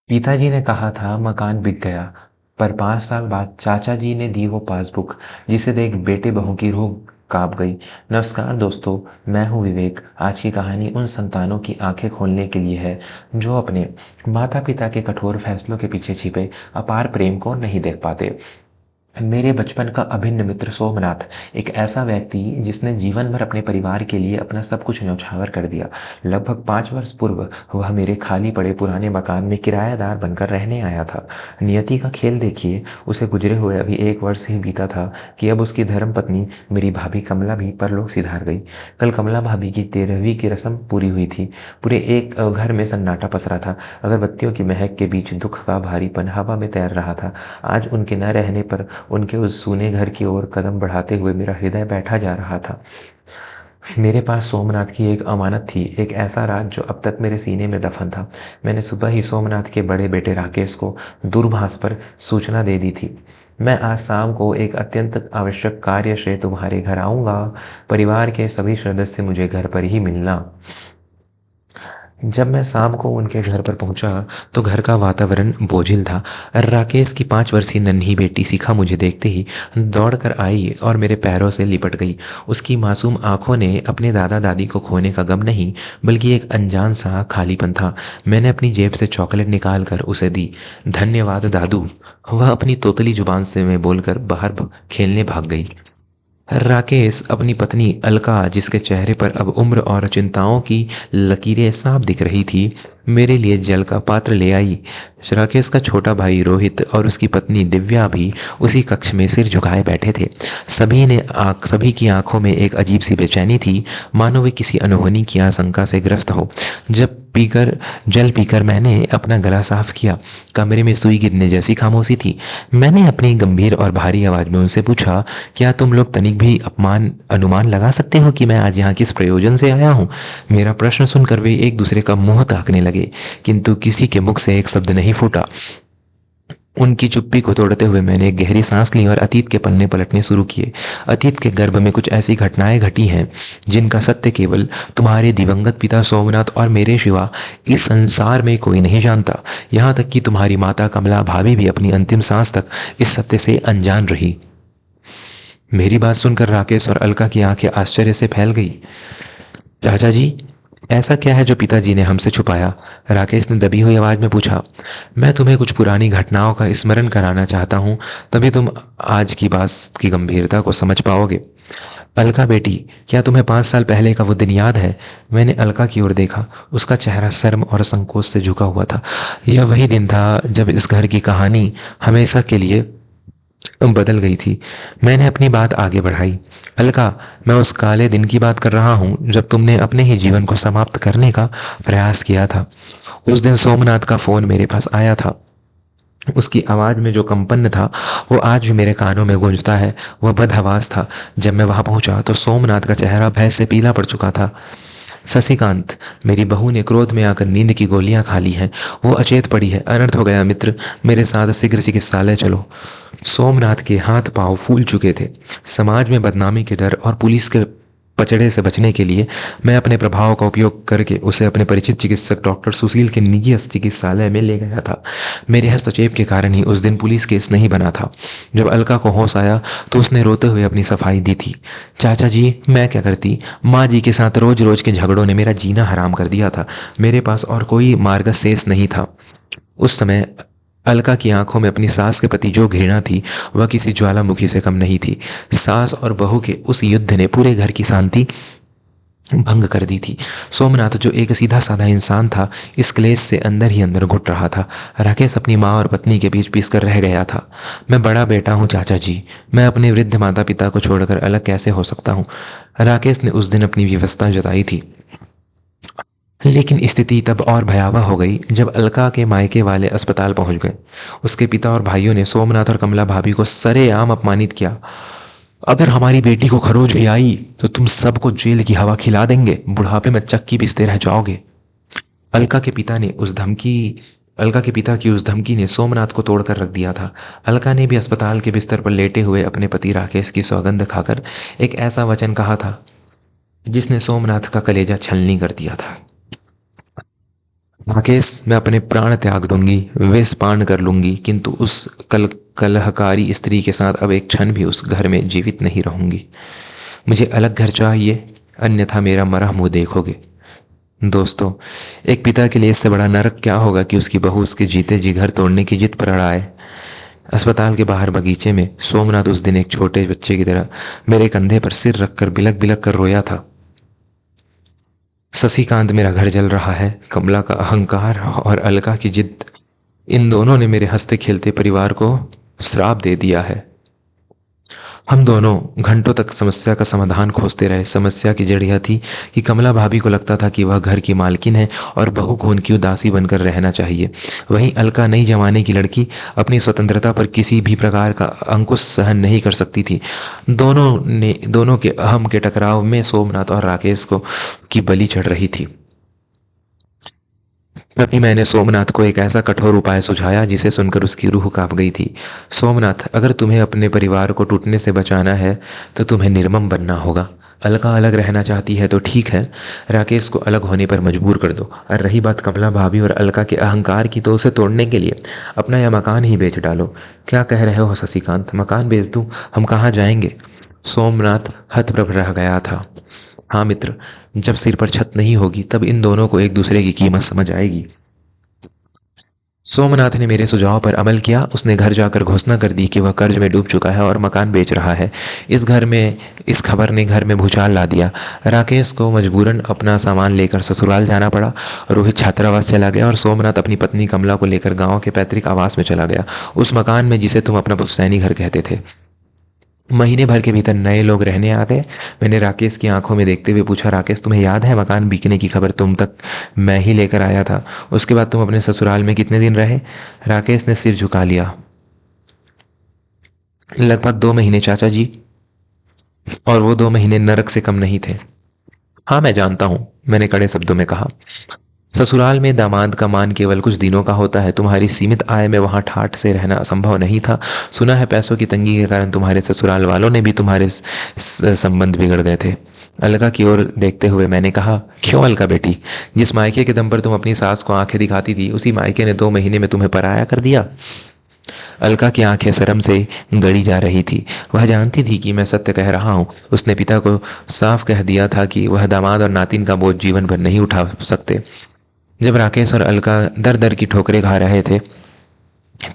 पिताजी ने कहा था मकान बिक गया, पर 5 साल बाद चाचा जी ने दी वो पासबुक जिसे देख बेटे बहू की रूह कांप गई। नमस्कार दोस्तों, मैं हूँ विवेक। आज की कहानी उन संतानों की आंखें खोलने के लिए है जो अपने माता पिता के कठोर फैसलों के पीछे छिपे अपार प्रेम को नहीं देख पाते। मेरे बचपन का अभिन्न मित्र सोमनाथ एक ऐसा व्यक्ति जिसने जीवन भर अपने परिवार के लिए अपना सब कुछ न्यौछावर कर दिया। लगभग 5 वर्ष पूर्व वह मेरे खाली पड़े पुराने मकान में किराएदार बनकर रहने आया था। नियति का खेल देखिए, उसे गुजरे हुए अभी 1 वर्ष ही बीता था कि अब उसकी धर्मपत्नी मेरी भाभी कमला भी परलोक सिधार गई। कल कमला भाभी की 13वीं की रस्म पूरी हुई थी। पूरे एक घर में सन्नाटा पसरा था। अगरबत्तियों की महक के बीच दुख का भारीपन हवा में तैर रहा था। आज उनके न रहने पर उनके उस सूने घर की ओर कदम बढ़ाते हुए मेरा हृदय बैठा जा रहा था। मेरे पास सोमनाथ की एक अमानत थी, एक ऐसा राज जो अब तक मेरे सीने में दफन था। मैंने सुबह ही सोमनाथ के बड़े बेटे राकेश को दूरभाष पर सूचना दे दी थी। मैं आज शाम को एक अत्यंत आवश्यक कार्य से तुम्हारे घर आऊँगा। परिवार के सभी सदस्य मुझे घर पर ही मिलना। जब मैं शाम को उनके घर पर पहुंचा तो घर का वातावरण बोझिल था। राकेश की 5 वर्षीय नन्ही बेटी शिखा मुझे देखते ही दौड़कर आई और मेरे पैरों से लिपट गई। उसकी मासूम आंखों ने अपने दादा दादी को खोने का गम नहीं, बल्कि एक अनजान सा खालीपन था। मैंने अपनी जेब से चॉकलेट निकाल कर उसे दी। धन्यवाद दादू, वह अपनी तोतली जुबान से मैं बोलकर बाहर खेलने भाग गई। राकेश अपनी पत्नी अलका, जिसके चेहरे पर अब उम्र और चिंताओं की लकीरें साफ दिख रही थी, मेरे लिए जल का पात्र ले आई। राकेश का छोटा भाई रोहित और उसकी पत्नी दिव्या भी उसी कक्ष में सिर झुकाए बैठे थे। सभी की आंखों में एक अजीब सी बेचैनी थी, मानो वे किसी अनहोनी की आशंका से ग्रस्त हो। जल पीकर मैंने अपना गला साफ किया। कमरे में सुई गिरने जैसी खामोशी थी। मैंने अपनी गंभीर और भारी आवाज में उनसे पूछा, क्या तुम लोग तनिक भी अनुमान लगा सकते हो कि मैं आज यहाँ किस प्रयोजन से आया हूँ? मेरा प्रश्न सुनकर वे एक दूसरे का मुंह ताकने लगे, किंतु किसी के मुख से एक शब्द नहीं फूटा। उनकी चुप्पी को तोड़ते हुए मैंने एक गहरी सांस ली और अतीत के पन्ने पलटने शुरू किए। अतीत के गर्भ में कुछ ऐसी घटनाएं घटी हैं जिनका सत्य केवल तुम्हारे दिवंगत पिता सोमनाथ और मेरे सिवा इस संसार में कोई नहीं जानता। यहाँ तक कि तुम्हारी माता कमला भाभी भी अपनी अंतिम सांस तक इस सत्य से अनजान रही। मेरी बात सुनकर राकेश और अलका की आंखें आश्चर्य से फैल गई। राजा जी, ऐसा क्या है जो पिताजी ने हमसे छुपाया? राकेश ने दबी हुई आवाज में पूछा। मैं तुम्हें कुछ पुरानी घटनाओं का स्मरण कराना चाहता हूँ, तभी तुम आज की बात की गंभीरता को समझ पाओगे। अलका बेटी, क्या तुम्हें 5 साल पहले का वो दिन याद है? मैंने अलका की ओर देखा। उसका चेहरा शर्म और संकोच से झुका हुआ था। यह वही दिन था जब इस घर की कहानी हमेशा के लिए बदल गई थी। मैंने अपनी बात आगे बढ़ाई। अलका, मैं उस काले दिन की बात कर रहा हूँ जब तुमने अपने ही जीवन को समाप्त करने का प्रयास किया था। उस दिन सोमनाथ का फोन मेरे पास आया था। उसकी आवाज में जो कंपन था वो आज भी मेरे कानों में गूंजता है। वह बदहवास था। जब मैं वहां पहुंचा तो सोमनाथ का चेहरा भय से पीला पड़ चुका था। शशिकांत, मेरी बहू ने क्रोध में आकर नींद की गोलियां खा ली हैं। वो अचेत पड़ी है। अनर्थ हो गया मित्र, मेरे साथ शीघ्र चिकित्सालय चलो। सोमनाथ के हाथ पांव फूल चुके थे। समाज में बदनामी के डर और पुलिस के पचड़े से बचने के लिए मैं अपने प्रभाव का उपयोग करके उसे अपने परिचित चिकित्सक डॉक्टर सुशील के निजी चिकित्सालय में ले गया था। मेरे हस्तक्षेप के कारण ही उस दिन पुलिस केस नहीं बना था। जब अलका को होश आया तो उसने रोते हुए अपनी सफाई दी थी। चाचा जी, मैं क्या करती? माँ जी के साथ रोज रोज के झगड़ों ने मेरा जीना हराम कर दिया था। मेरे पास और कोई मार्ग शेष नहीं था। उस समय अलका की आंखों में अपनी सास के प्रति जो घृणा थी वह किसी ज्वालामुखी से कम नहीं थी। सास और बहू के उस युद्ध ने पूरे घर की शांति भंग कर दी थी। सोमनाथ, जो एक सीधा साधा इंसान था, इस क्लेश से अंदर ही अंदर घुट रहा था। राकेश अपनी माँ और पत्नी के बीच पीस कर रह गया था। मैं बड़ा बेटा हूँ चाचा जी, मैं अपने वृद्ध माता पिता को छोड़कर अलग कैसे हो सकता हूँ? राकेश ने उस दिन अपनी व्यवस्था जताई थी। लेकिन स्थिति तब और भयावह हो गई जब अलका के मायके वाले अस्पताल पहुंच गए। उसके पिता और भाइयों ने सोमनाथ और कमला भाभी को सरेआम अपमानित किया। अगर हमारी बेटी को खरोच भी आई तो तुम सबको जेल की हवा खिला देंगे, बुढ़ापे में चक्की पीसते रह जाओगे। अलका के पिता ने उस धमकी अलका के पिता की उस धमकी ने सोमनाथ को तोड़कर रख दिया था। अलका ने भी अस्पताल के बिस्तर पर लेटे हुए अपने पति राकेश की सौगंध खाकर एक ऐसा वचन कहा था जिसने सोमनाथ का कलेजा छलनी कर दिया था। राकेश, मैं अपने प्राण त्याग दूंगी, विष पान कर लूंगी, किंतु उस कलहकारी स्त्री के साथ अब एक क्षण भी उस घर में जीवित नहीं रहूंगी। मुझे अलग घर चाहिए, अन्यथा मेरा मरा मुंह देखोगे। दोस्तों, एक पिता के लिए इससे बड़ा नरक क्या होगा कि उसकी बहू उसके जीते जी घर तोड़ने की जिद पर अड़ाए। अस्पताल के बाहर बगीचे में सोमनाथ उस दिन एक छोटे बच्चे की तरह मेरे कंधे पर सिर रखकर बिलक बिलक कर रोया था। शशिकांत मेरा घर जल रहा है, कमला का अहंकार और अलका की जिद, इन दोनों ने मेरे हंसते खेलते परिवार को श्राप दे दिया है। हम दोनों घंटों तक समस्या का समाधान खोजते रहे। समस्या की जड़ यह थी कि कमला भाभी को लगता था कि वह घर की मालकिन है और बहू को उनकी उदासी बनकर रहना चाहिए। वहीं अलका, नई जमाने की लड़की, अपनी स्वतंत्रता पर किसी भी प्रकार का अंकुश सहन नहीं कर सकती थी। दोनों के अहम के टकराव में सोमनाथ और राकेश को की बलि चढ़ रही थी। तभी मैंने सोमनाथ को एक ऐसा कठोर उपाय सुझाया जिसे सुनकर उसकी रूह कांप गई थी। सोमनाथ, अगर तुम्हें अपने परिवार को टूटने से बचाना है तो तुम्हें निर्मम बनना होगा। अलका अलग रहना चाहती है तो ठीक है, राकेश को अलग होने पर मजबूर कर दो। और रही बात कमला भाभी और अलका के अहंकार की, तो उसे तोड़ने के लिए अपना यह मकान ही बेच डालो। क्या कह रहे हो शशिकांत, मकान बेच दूं? हम कहाँ जाएंगे? सोमनाथ हतप्रभ रह गया था। हाँ मित्र, जब सिर पर छत नहीं होगी तब इन दोनों को एक दूसरे की कीमत समझ आएगी। सोमनाथ ने मेरे सुझाव पर अमल किया। उसने घर जाकर घोषणा कर दी कि वह कर्ज में डूब चुका है और मकान बेच रहा है। इस खबर ने घर में भूचाल ला दिया। राकेश को मजबूरन अपना सामान लेकर ससुराल जाना पड़ा। रोहित छात्रावास चला गया और सोमनाथ अपनी पत्नी कमला को लेकर गांव के पैतृक आवास में चला गया, उस मकान में जिसे तुम अपना पुश्तैनी घर कहते थे। महीने भर के भीतर नए लोग रहने आ गए। मैंने राकेश की आंखों में देखते हुए पूछा, राकेश, तुम्हें याद है मकान बिकने की खबर तुम तक मैं ही लेकर आया था? उसके बाद तुम अपने ससुराल में कितने दिन रहे? राकेश ने सिर झुका लिया। लगभग 2 महीने चाचा जी, और वो 2 महीने नरक से कम नहीं थे। हाँ मैं जानता हूँ, मैंने कड़े शब्दों में कहा। ससुराल में दामाद का मान केवल कुछ दिनों का होता है। तुम्हारी सीमित आय में वहां ठाठ से रहना असंभव नहीं था। सुना है पैसों की तंगी के कारण तुम्हारे ससुराल वालों ने भी तुम्हारे संबंध बिगड़ गए थे। अलका की ओर देखते हुए मैंने कहा, क्यों अलका बेटी, जिस मायके के दम पर तुम अपनी सास को आंखें दिखाती थी, उसी मायके ने 2 महीने में तुम्हें पराया कर दिया। अलका की आंखें शर्म से गड़ी जा रही थी। वह जानती थी कि मैं सत्य कह रहा हूँ। उसने पिता को साफ कह दिया था कि वह दामाद और नातिन का बोझ जीवन भर नहीं उठा सकते। जब राकेश और अलका दर दर की ठोकरें खा रहे थे,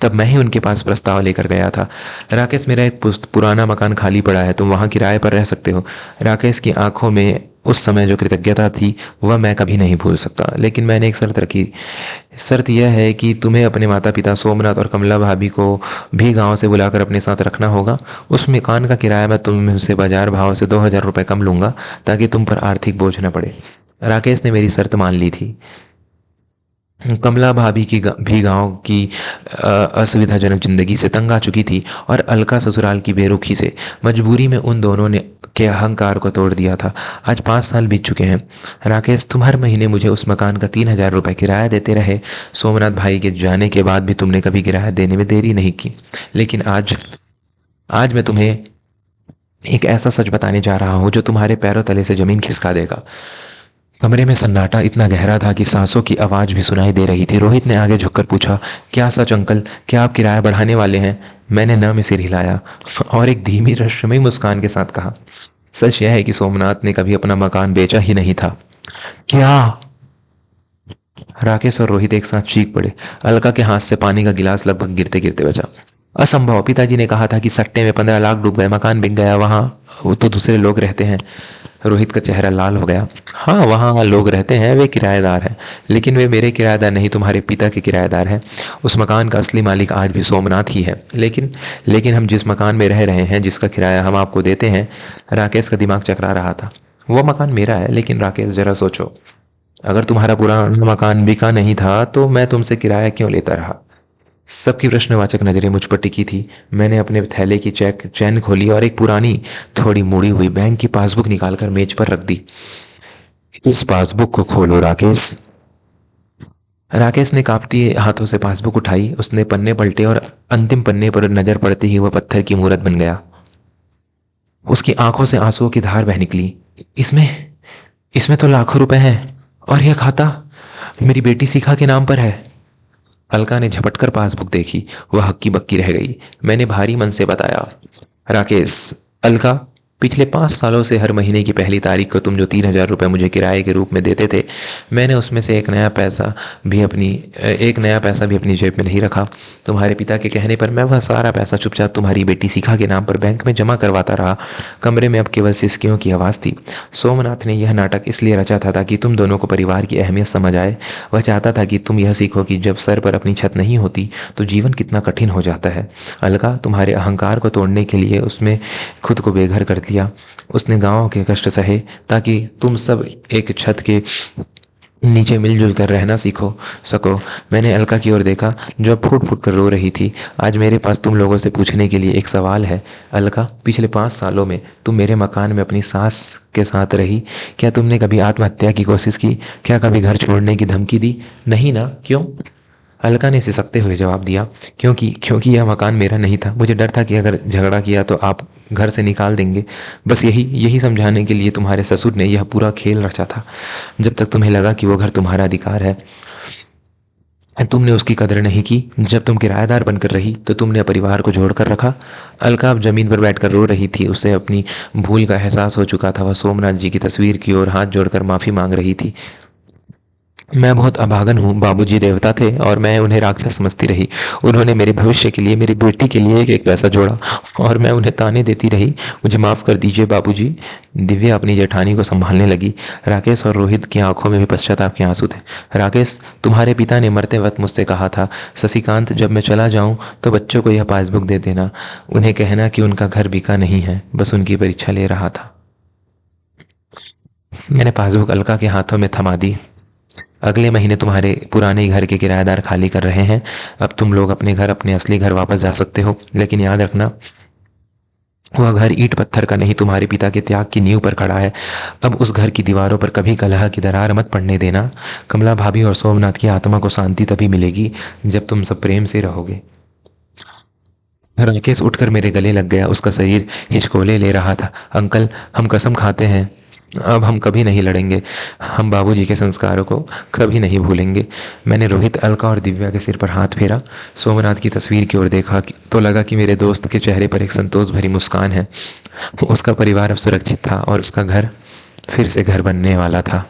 तब मैं ही उनके पास प्रस्ताव लेकर गया था। राकेश, मेरा एक पुराना मकान खाली पड़ा है, तुम वहाँ किराए पर रह सकते हो। राकेश की आंखों में उस समय जो कृतज्ञता थी वह मैं कभी नहीं भूल सकता। लेकिन मैंने एक शर्त रखी। शर्त यह है कि तुम्हें अपने माता पिता सोमनाथ और कमला भाभी को भी गांव से बुलाकर अपने साथ रखना होगा। उस मकान का किराया मैं तुमसे बाजार भाव से 2,000 रुपये कम लूंगा, ताकि तुम पर आर्थिक बोझ न पड़े। राकेश ने मेरी शर्त मान ली थी। कमला भाभी की भी गांव की असुविधाजनक जिंदगी से तंग आ चुकी थी और अलका ससुराल की बेरुखी से। मजबूरी में उन दोनों ने के अहंकार को तोड़ दिया था। आज 5 साल बीत चुके हैं। राकेश, तुम हर महीने मुझे उस मकान का 3,000 रुपये किराया देते रहे। सोमनाथ भाई के जाने के बाद भी तुमने कभी किराया देने में देरी नहीं की। लेकिन आज आज मैं तुम्हें एक ऐसा सच बताने जा रहा हूँ जो तुम्हारे पैरों तले से जमीन खिसका देगा। कमरे में सन्नाटा इतना गहरा था कि सांसों की आवाज भी सुनाई दे रही थी। रोहित ने आगे झुककर पूछा, क्या सच अंकल, क्या आप किराया बढ़ाने वाले हैं? मैंने न में सिर हिलाया और एक धीमी रहस्यमयी मुस्कान के साथ कहा, सच यह है कि सोमनाथ ने कभी अपना मकान बेचा ही नहीं था। क्या? राकेश और रोहित एक साथ चीख पड़े। अलका के हाथ से पानी का गिलास लगभग गिरते गिरते बचा। असंभव, पिताजी ने कहा था कि सट्टे में 15 लाख डूब गए, मकान बिक गया, वहां वो तो दूसरे लोग रहते हैं। रोहित का चेहरा लाल हो गया। हाँ, वहाँ लोग रहते हैं, वे किराएदार हैं, लेकिन वे मेरे किराएदार नहीं, तुम्हारे पिता के किराएदार हैं। उस मकान का असली मालिक आज भी सोमनाथ ही है। लेकिन हम जिस मकान में रह रहे हैं, जिसका किराया हम आपको देते हैं। राकेश का दिमाग चकरा रहा था। वो मकान मेरा है, लेकिन राकेश जरा सोचो, अगर तुम्हारा पुराना मकान बिका नहीं था तो मैं तुमसे किराया क्यों लेता रहा? सबकी प्रश्नवाचक नजरें मुझ पर टिकी थी। मैंने अपने थैले की चैन खोली और एक पुरानी, थोड़ी मुड़ी हुई बैंक की पासबुक निकालकर मेज पर रख दी। इस पासबुक को खोलो राकेश। राकेश ने कांपती हाथों से पासबुक उठाई। उसने पन्ने पलटे और अंतिम पन्ने पर नजर पड़ते ही वह पत्थर की मूरत बन गया। उसकी आंखों से आंसुओं की धार बह निकली। इसमें इसमें तो लाखों रुपए हैं, और यह खाता मेरी बेटी शिखा के नाम पर है। अलका ने झपटकर पासबुक देखी। वह हक्की बक्की रह गई। मैंने भारी मन से बताया, राकेश, अलका, पिछले 5 सालों से हर महीने की पहली तारीख को तुम जो 3,000 रुपये मुझे किराए के रूप में देते थे, मैंने उसमें से एक नया पैसा भी अपनी जेब में नहीं रखा। तुम्हारे पिता के कहने पर मैं वह सारा पैसा चुपचाप तुम्हारी बेटी शिखा के नाम पर बैंक में जमा करवाता रहा। कमरे में अब केवल सिसकियों की आवाज़ थी। सोमनाथ ने यह नाटक इसलिए रचा था ताकि तुम दोनों को परिवार की अहमियत समझ आए। वह चाहता था कि तुम यह सीखो कि जब सर पर अपनी छत नहीं होती तो जीवन कितना कठिन हो जाता है। अलका, तुम्हारे अहंकार को तोड़ने के लिए उसमें खुद को बेघर कर दिया। उसने गांव के कष्ट सहे ताकि तुम सब एक छत के नीचे मिलजुल कर रहना सीखो सको। मैंने अलका की ओर देखा जो अब फूट फूट कर रो रही थी। आज मेरे पास तुम लोगों से पूछने के लिए एक सवाल है। अलका, पिछले 5 सालों में तुम मेरे मकान में अपनी सास के साथ रही। क्या तुमने कभी आत्महत्या की कोशिश की? क्या कभी घर छोड़ने की धमकी दी? नहीं ना? क्यों? अलका ने सिसकते हुए जवाब दिया, क्योंकि यह मकान मेरा नहीं था। मुझे डर था कि अगर झगड़ा किया तो आप घर से निकाल देंगे। बस यही समझाने के लिए तुम्हारे ससुर ने यह पूरा खेल रचा था। जब तक तुम्हें लगा कि वो घर तुम्हारा अधिकार है, तुमने उसकी कदर नहीं की। जब तुम किराएदार बनकर रही तो तुमने परिवार को जोड़ कर रखा। अलका अब जमीन पर बैठकर रो रही थी। उसे अपनी भूल का एहसास हो चुका था। वह सोमनाथ जी की तस्वीर की ओर हाथ जोड़कर माफ़ी मांग रही थी। मैं बहुत अभागन हूँ। बाबूजी देवता थे और मैं उन्हें राक्षस समझती रही। उन्होंने मेरे भविष्य के लिए, मेरी बेटी के लिए एक एक पैसा जोड़ा और मैं उन्हें ताने देती रही। मुझे माफ़ कर दीजिए बाबूजी। दिव्या अपनी जेठानी को संभालने लगी। राकेश और रोहित की आंखों में भी पश्चाताप के आंसू थे। राकेश, तुम्हारे पिता ने मरते वक्त मुझसे कहा था, शशिकांत, जब मैं चला जाऊँ तो बच्चों को यह पासबुक दे देना। उन्हें कहना कि उनका घर बिका नहीं है, बस उनकी परीक्षा ले रहा था। मैंने पासबुक अलका के हाथों में थमा दी। अगले महीने तुम्हारे पुराने घर के किराएदार खाली कर रहे हैं। अब तुम लोग अपने असली घर वापस जा सकते हो। लेकिन याद रखना, वह घर ईंट पत्थर का नहीं, तुम्हारे पिता के त्याग की नींव पर खड़ा है। अब उस घर की दीवारों पर कभी कलह की दरार मत पड़ने देना। कमला भाभी और सोमनाथ की आत्मा को शांति तभी मिलेगी जब तुम सब प्रेम से रहोगे। राकेश उठकर मेरे गले लग गया। उसका शरीर हिचकोले ले रहा था। अंकल, हम कसम खाते हैं, अब हम कभी नहीं लड़ेंगे। हम बाबूजी के संस्कारों को कभी नहीं भूलेंगे। मैंने रोहित, अलका और दिव्या के सिर पर हाथ फेरा। सोमनाथ की तस्वीर की ओर देखा तो लगा कि मेरे दोस्त के चेहरे पर एक संतोष भरी मुस्कान है। उसका परिवार अब सुरक्षित था और उसका घर फिर से घर बनने वाला था।